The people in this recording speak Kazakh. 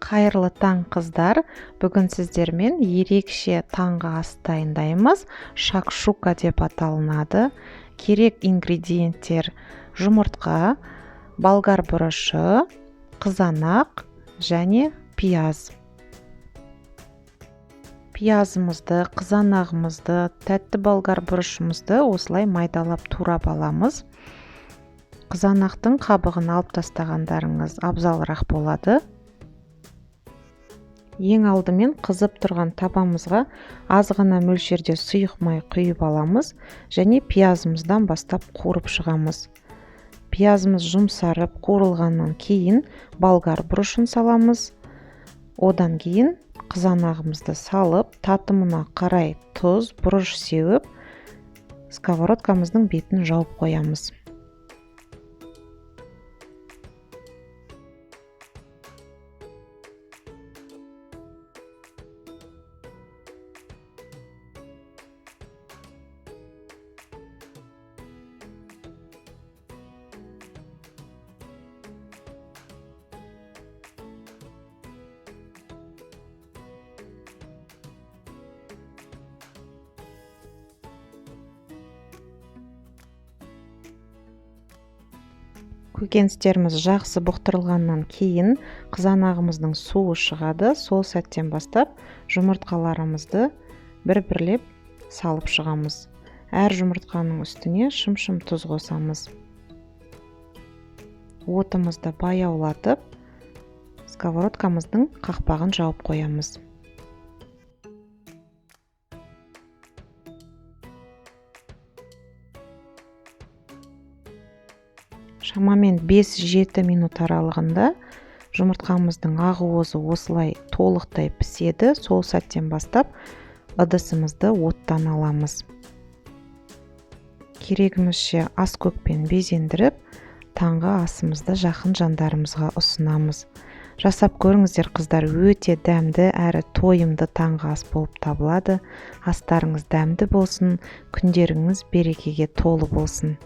Қайырлы таң қыздар, бүгін сіздермен ерекше таңғы ас дайындаймыз. Шакшука деп аталынады. Керек ингредиенттер: жұмыртқа, болгар бұрышы, қызанақ және пияз. Пиязымызды, қызанағымызды, тәтті болгар бұрышымызды осылай майдалап турап аламыз. Қызанақтың қабығын алып тастағандарыңыз абзалырақ болады. Ең алдымен қызып тұрған табамызға аз ғана мөлшерде сұйық май құйып аламыз және пиязымыздан бастап қуырып шығамыз. Пиязымыз жұмсарып қуырылғаннан кейін болгар бұрышын саламыз. Одан кейін қызанағымызды салып, татымына қарай тұз, бұрыш сеуіп, сковородкамыздың бетін жауып қоямыз. Көкөністеріміз жақсы бұқтырылғаннан кейін қызанағымыздың суы шығады. Сол сәттен бастап жұмыртқаларымызды бір-бірлеп салып шығамыз. Әр жұмыртқаның үстіне шым-шым тұз қосамыз. Отымызды баяулатып, сковородкамыздың қақпағын жауып қоямыз. Шамамен 5-7 минут аралығында жұмыртқамыздың ақуызы осылай толықтай піседі. Сол сәттен бастап ыдысымызды оттан аламыз. Керегімізше ас көкпен безендіріп, таңғы асымызды жақын жандарымызға ұсынамыз. Жасап көріңіздер қыздар, өте дәмді әрі тойымды таңғы ас болып табылады. Астарыңыз дәмді болсын, күндеріңіз берекеге толы болсын.